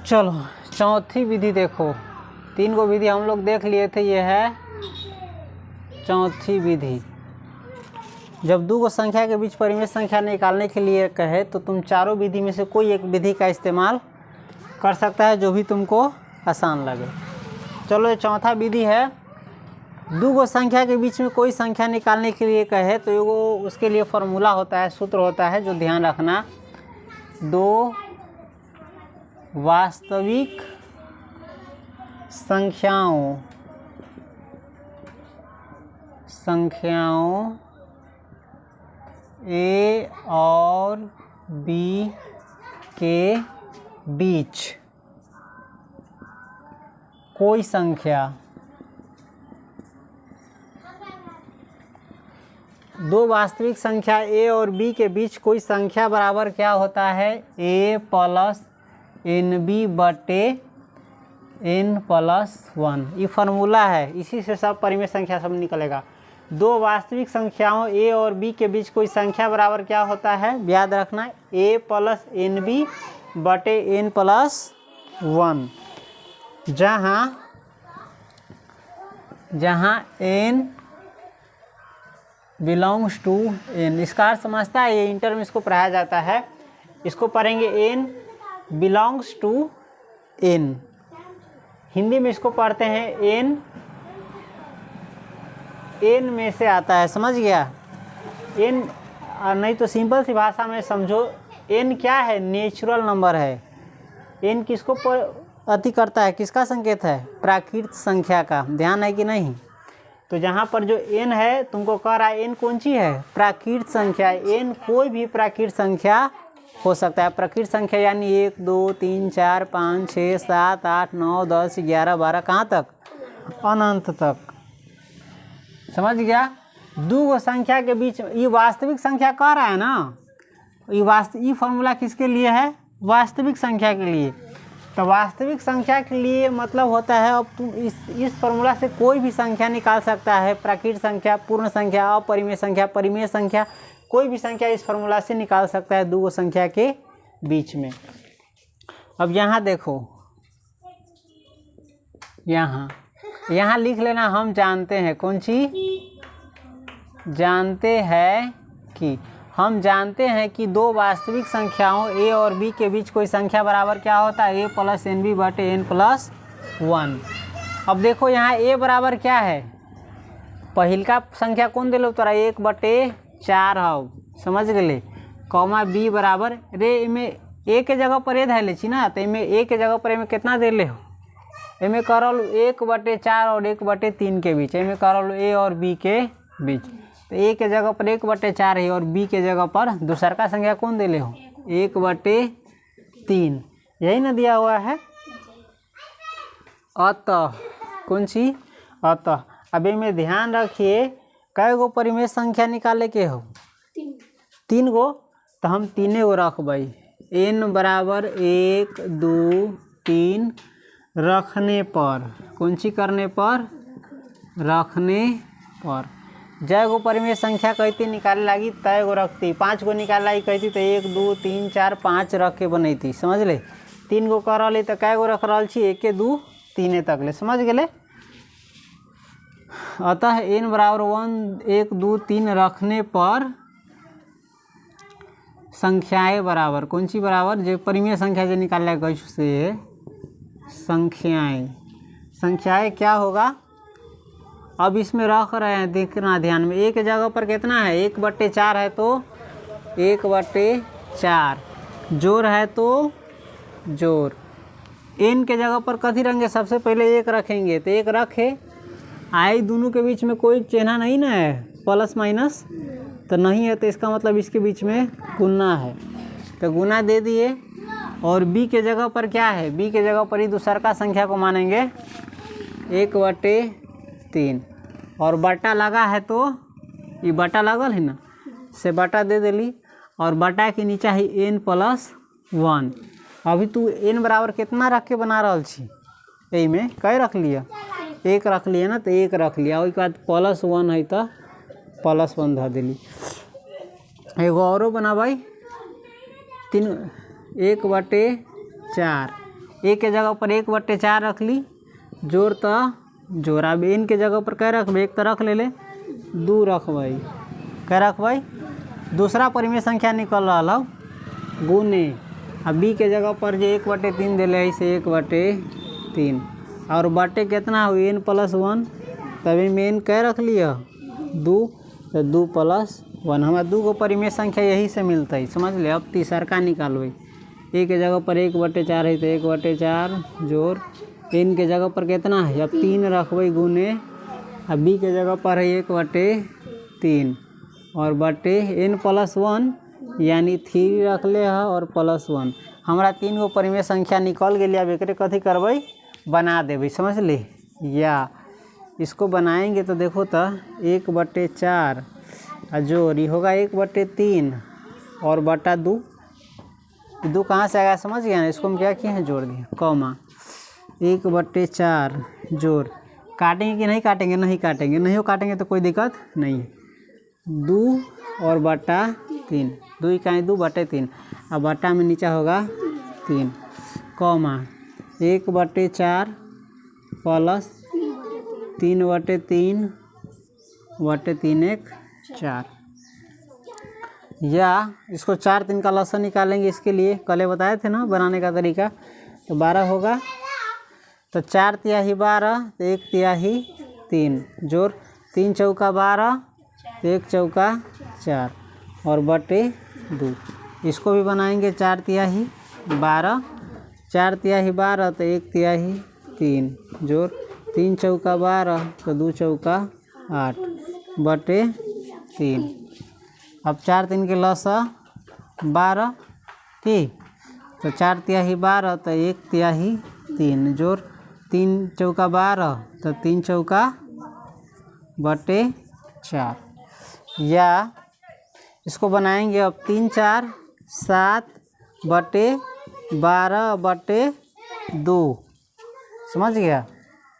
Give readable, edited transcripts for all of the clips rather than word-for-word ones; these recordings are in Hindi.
चलो चौथी विधि देखो, 3 गो विधि हम लोग देख लिए थे, ये है चौथी विधि। जब 2 गो संख्या के बीच परिमेय संख्या निकालने के लिए कहे तो तुम चारों विधि में से कोई एक विधि का इस्तेमाल कर सकता है जो भी तुमको आसान लगे। चलो ये चौथा विधि है, 2 गो संख्या के बीच में कोई संख्या निकालने के लिए कहे तो वो उसके लिए फॉर्मूला होता है, सूत्र होता है, जो ध्यान रखना। 2 वास्तविक संख्याओं ए और बी के बीच कोई संख्या, 2 वास्तविक संख्या ए और बी के बीच कोई संख्या बराबर क्या होता है, ए प्लस एन बी बटे एन प्लस 1। ये फार्मूला है, इसी से सब परिमेय संख्या सब निकलेगा। 2 वास्तविक संख्याओं ए और बी के बीच कोई संख्या बराबर क्या होता है, याद रखना, ए प्लस एन बी बटे एन प्लस 1, जहाँ n बिलोंग्स टू n। इसका अर्थ समझता है, ये इंटर में इसको पढ़ाया जाता है, इसको पढ़ेंगे n belongs to n। Hindi में इसको पढ़ते हैं n में से आता है, समझ गया। n नहीं तो सिंपल सी भाषा में समझो, n क्या है, नेचुरल नंबर है। n किसको अति करता है, किसका संकेत है, प्राकृत संख्या का। ध्यान है कि नहीं। तो जहाँ पर जो n है तुमको कह रहा है n कौन सी है, प्राकृत संख्या। n कोई भी प्राकृत संख्या हो सकता है। प्राकृत संख्या यानी 1 2 3 4 5 6 7 8 9 10 11 12, कहाँ तक, अनंत तक। समझ गया। 2 गो संख्या के बीच ये वास्तविक संख्या कह रहा है ना, ये फार्मूला किसके लिए है, वास्तविक संख्या के लिए। तो वास्तविक संख्या के लिए मतलब होता है, अब तुम इस फार्मूला से कोई भी संख्या निकाल सकता है, प्राकृत संख्या, पूर्ण संख्या, अपरिमेय संख्या, परिमेय संख्या, कोई भी संख्या इस फार्मूला से निकाल सकता है 2 गो संख्या के बीच में। अब यहाँ देखो, यहाँ लिख लेना, हम जानते हैं, कौन सी जानते हैं कि, हम जानते हैं कि 2 वास्तविक संख्याओं ए और बी के बीच कोई संख्या बराबर क्या होता है, ए प्लस एन बी बटे एन प्लस 1। अब देखो यहाँ ए बराबर क्या है, पहिल का संख्या कौन दिलो तोरा, 1/4 हो, समझ गए। कॉमा बी बराबर रे, इमें ए के जगह पर ए धैले छी ना, तो इमें ए के जगह पर इमें कितना दे ले हो, इमें करल 1/4 और 1/3 के बीच, इमें करल ए और बी के बीच। तो ए के जगह पर 1/4 है और बी के जगह पर दूसर का संख्या कौन दे ले हो, 1/3, यही ना दिया हुआ है। अतः कौन सी, अतः अब में ध्यान रखिए, कै गो परिमेय संख्या निकाले के हो, 3 गो। तो हम 3 गो रखबै, n बराबर 1 2 3 रखने पर, कौन सी करने पर, रखने पर। जय गो परिमेय संख्या कहती निकाले लगी तय गो रखती, 5 गो निकाले लगी कहती तो 1 2 3 4 5 रख के बनती, समझ ले। 3 गो कर रही तो कै गो रख रही छी, 1 2 3 तक ले, समझ गए। अतः n बराबर 1 2 3 रखने पर संख्याएं बराबर, कौन सी बराबर, जो परिमेय संख्या जो निकाल गई से संख्याएं क्या होगा। अब इसमें रख रहे हैं, देखना ध्यान में, एक जगह पर कितना है, 1/4 है तो 1/4, जोड़ है तो जोड़। n के जगह पर कथी रखेंगे, सबसे पहले 1 रखेंगे, तो 1 रखे, आई दोनों के बीच में कोई चिन्ह नहीं ना है, प्लस माइनस तो नहीं है, तो इसका मतलब इसके बीच में गुना है, तो गुना दे दिए। और b के जगह पर क्या है, b के जगह पर ही दूसर का संख्या को मानेंगे 1/3, और बटा लगा है तो ये बटा लगल है ना, से बटा दे दिली, और बटा के नीचे है n प्लस 1। अभी तू n बराबर कितना रख के बना रहा छी, यही में कै रख लिया, 1 रख लिया ना, तो 1 रख लिया, उसके बाद +1 है तो +1 धर दिली। एगो औरो बना भाई, 1/4 ए के जगह पर 1/4 रख ली, जोड़ तो जोड़। अब एन के जगह पर क्या रखबे, 1 तो रख ले 2 रखबे, क्या रखबे, दूसरा परिमेय संख्या निकल रहा हो गुने। अब बी के जगह पर जो 1/3 दिले है से 1/3 और बटे कितना हुई n+1, तभी में n क्या रख लिया 2, तो 2 + 1 हमारा 2 गो परिमेय संख्या यही से मिलता है, समझ ले। अब तीसरका निकालबे, ए के जगह पर 1/4 है तो 1/4 जोड़, एन के जगह पर कितना है, अब 3 रखबे गुने, अब बी के जगह पर है 1/3 और बटे n+1 यानी 3 रख ले है और +1 हमारा 3 गो परिमेय संख्या निकल गई। अब एक कथी करबे, बना देबे, समझ ले। या इसको बनाएंगे तो देखो तो 1/4 जोड़ ये होगा 1/3 और बटा 2, 2 कहाँ से आएगा समझ गया ना। इसको हम क्या किए हैं, जोड़ दिए, कॉमा 1/4 जोड़, काटेंगे कि नहीं काटेंगे, नहीं काटेंगे, नहीं हो काटेंगे तो कोई दिक्कत नहीं है, 2 और बटा 3, 2 इकाई 2/3, अब बटा में नीचे होगा 3, कॉमा 1/4 प्लस 3/3 बटे 3 1 4। या इसको 4 3 का लसन निकालेंगे, इसके लिए कल बताए थे ना बनाने का तरीका। तो 12 होगा, तो 4 तिहाई 12 तो 1 तिहाई 3 जोड़ 3 चौका 12 तो 1 चौका 4 और बटे 2। इसको भी बनाएंगे 4 तिहाई 12, 4 तिहाई 12 तो 1 तिहाई 3 जोड़ 3 चौका 12 तो 2 चौका 8 बटे 3। अब 4 3 के लसा 12 की, तो 4 तिहाई 12 तो 1 तिहाई 3 जोड़ 3 चौका 12 तो 3 चौका बटे 4। या इसको बनाएंगे अब 3 4 7 बटे 12 बटे 2, समझ गया,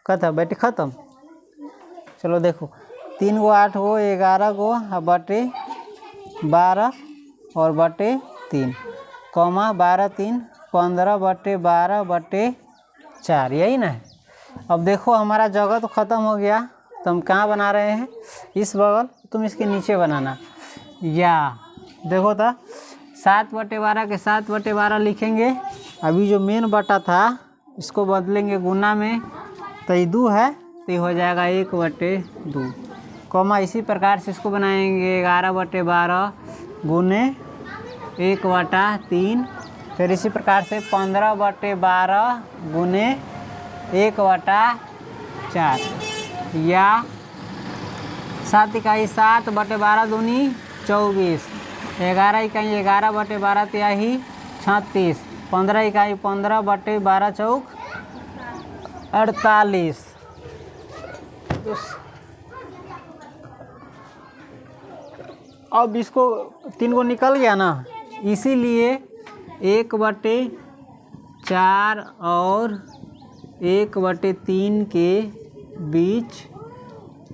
खत्म बेटे ख़त्म। चलो देखो 3 गो 8 गो 11 गो बटे 12 और बटे 3, कॉमा 12 3 15 बटे 12 बटे 4, यही ना है। अब देखो हमारा जगह तो ख़त्म हो गया, तो हम कहाँ बना रहे हैं, इस बगल, तुम इसके नीचे बनाना। या देखो तो 7/12 के 7/12 लिखेंगे। अभी जो मेन बटा था इसको बदलेंगे गुना में, तो ये 2 है तो ये हो जाएगा 1/2, कॉमा इसी प्रकार से इसको बनाएंगे 11/12 गुने 1/3, फिर इसी प्रकार से 15/12 गुने 1/4। या 7 इकाई 7/12 दूनी 24, 11 इकाई 11/12 तिहाई 36, 15 इकाई 15/12 चौक 48। अब इसको 3 गो निकल गया ना, इसीलिए 1/4 और 1/3 के बीच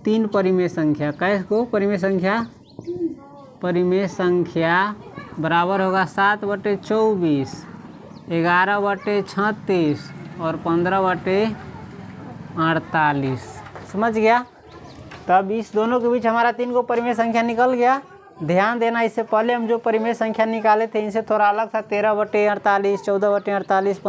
3 परिमेय संख्या, कैसे को परिमेय संख्या बराबर होगा 7/24, 11/36 और 15/48, समझ गया। तब इस दोनों के बीच हमारा 3 गो परिमेय संख्या निकल गया। ध्यान देना, इससे पहले हम जो परिमेय संख्या निकाले थे इनसे थोड़ा अलग था, 13/48, 14/48,